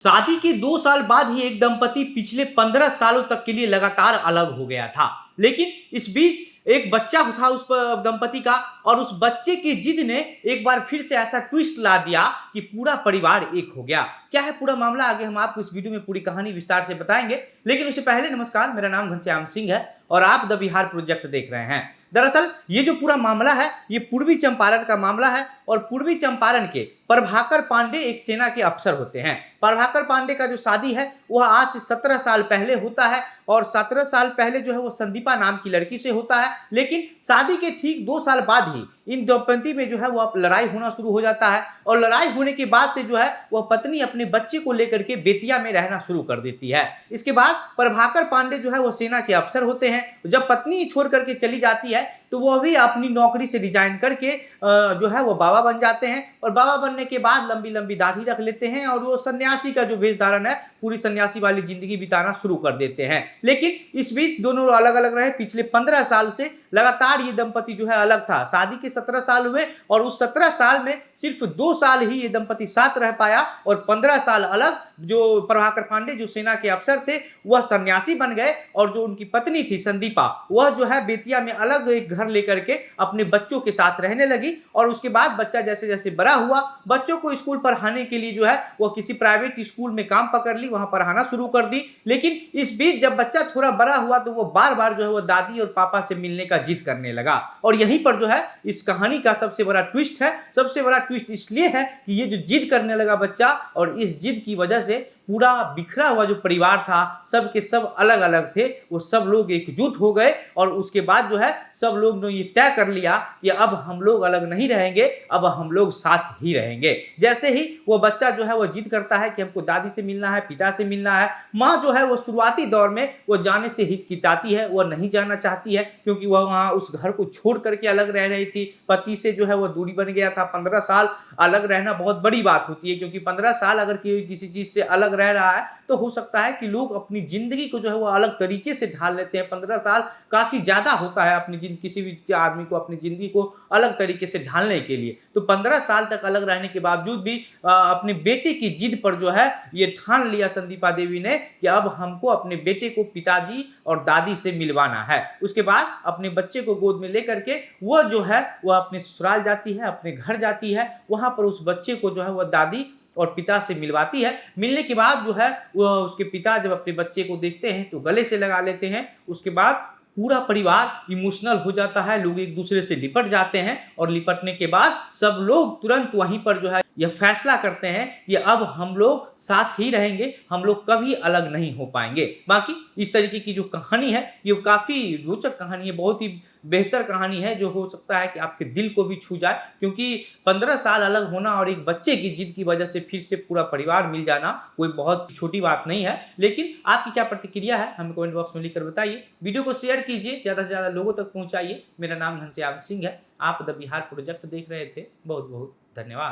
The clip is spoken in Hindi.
शादी के 2 साल बाद ही एक दंपति पिछले 15 सालों तक के लिए लगातार अलग हो गया था। लेकिन इस बीच एक बच्चा था उस दंपति का और उस बच्चे की जिद ने एक बार फिर से ऐसा ट्विस्ट ला दिया कि पूरा परिवार एक हो गया। क्या है पूरा मामला, आगे हम आपको इस वीडियो में पूरी कहानी विस्तार से बताएंगे। लेकिन उससे पहले नमस्कार, मेरा नाम घनश्याम सिंह है और आप द बिहार प्रोजेक्ट देख रहे हैं। दरअसल ये जो पूरा मामला है ये पूर्वी चंपारण का मामला है और पूर्वी चंपारण के प्रभाकर पांडे एक सेना के अफसर होते हैं। प्रभाकर पांडे का जो शादी है वह आज से 17 साल पहले होता है और 17 साल पहले जो है वो संदीपा नाम की लड़की से होता है। लेकिन शादी के ठीक 2 साल बाद ही इन दंपति में जो है वो लड़ाई होना शुरू हो जाता है और लड़ाई होने के बाद से जो है वह पत्नी अपने बच्चे को लेकर के बेतिया में रहना शुरू कर देती है। इसके बाद प्रभाकर पांडे जो है वो सेना के अफसर होते हैं। जब पत्नी छोड़ करके चली जाती है तो वह भी अपनी नौकरी से रिजाइन करके जो है वो बाबा बन जाते हैं और बाबा बनने के बाद लंबी लंबी दाढ़ी रख लेते हैं और वो सन्यासी का जो वेश धारण है पूरी सन्यासी वाली जिंदगी बिताना शुरू कर देते हैं। लेकिन इस बीच दोनों अलग अलग रहे। पिछले 15 साल से लगातार ये दंपति जो है अलग था। शादी के 17 साल हुए और उस 17 साल में सिर्फ 2 साल ही ये दंपति साथ रह पाया और 15 साल अलग। जो प्रभाकर पांडे जो सेना के अफसर थे वह सन्यासी बन गए और जो उनकी पत्नी थी संदीपा वह जो है बेतिया में अलग एक घर लेकर के अपने बच्चों के साथ रहने लगी। और उसके बाद बच्चा जैसे जैसे बड़ा हुआ, बच्चों को स्कूल पढ़ाने के लिए जो है वह किसी प्राइवेट स्कूल में काम पकड़ ली, वहां पढ़ाना शुरू कर दी। लेकिन इस बीच जब बच्चा थोड़ा बड़ा हुआ तो वो बार बार जो है वो दादी और पापा से मिलने का जिद करने लगा। और यहीं पर जो है इस कहानी का सबसे बड़ा ट्विस्ट है। सबसे बड़ा ट्विस्ट इसलिए है कि ये जो जिद करने लगा बच्चा और इस जिद की वजह से पूरा बिखरा हुआ जो परिवार था सब के सब अलग अलग थे, वो सब लोग एकजुट हो गए और उसके बाद जो है सब लोग ने ये तय कर लिया कि अब हम लोग अलग नहीं रहेंगे, अब हम लोग साथ ही रहेंगे। जैसे ही वो बच्चा जो है वो जिद करता है कि हमको दादी से मिलना है, पिता से मिलना है, माँ जो है वो शुरुआती दौर में वो जाने से हिचकिचाती है, वो नहीं जाना चाहती है क्योंकि वह वहाँ उस घर को छोड़ करके अलग रह रही थी। पति से जो है वो दूरी बन गया था। 15 साल अलग रहना बहुत बड़ी बात होती है क्योंकि 15 साल अगर किसी चीज से अलग रह रहा है तो हो सकता है कि लोग अपनी जिंदगी को जो है वो अलग तरीके से ढाल लेते हैं। 15 साल काफी ज्यादा होता है अपनी किसी भी आदमी को अपनी जिंदगी को अलग तरीके से ढालने के लिए। तो 15 साल तक अलग रहने के बावजूद भी अपने बेटे की जिद पर जो है ये ठान लिया संदीपा देवी ने कि अब हमको अपने बेटे को पिताजी और दादी से मिलवाना है। उसके बाद अपने बच्चे को गोद में लेकर के वह जो है वह अपने ससुराल जाती है, अपने घर जाती है। वहां पर उस बच्चे को जो है वह दादी और पिता से मिलवाती है। मिलने के बाद जो है वह उसके पिता जब अपने बच्चे को देखते हैं तो गले से लगा लेते हैं। उसके बाद पूरा परिवार इमोशनल हो जाता है, लोग एक दूसरे से लिपट जाते हैं और लिपटने के बाद सब लोग तुरंत वहीं पर जो है यह फैसला करते हैं कि अब हम लोग साथ ही रहेंगे, हम लोग कभी अलग नहीं हो पाएंगे। बाकी इस तरीके की जो कहानी है ये काफी रोचक कहानी है, बहुत ही बेहतर कहानी है जो हो सकता है कि आपके दिल को भी छू जाए क्योंकि 15 साल अलग होना और एक बच्चे की जिद की वजह से फिर से पूरा परिवार मिल जाना कोई बहुत छोटी बात नहीं है। लेकिन आपकी क्या प्रतिक्रिया है हमें कमेंट बॉक्स में लिखकर बताइए। वीडियो को शेयर कीजिए, ज़्यादा से ज़्यादा लोगों तक पहुंचाइए। मेरा नाम घनश्याम सिंह है, आप द बिहार प्रोजेक्ट देख रहे थे। बहुत बहुत धन्यवाद।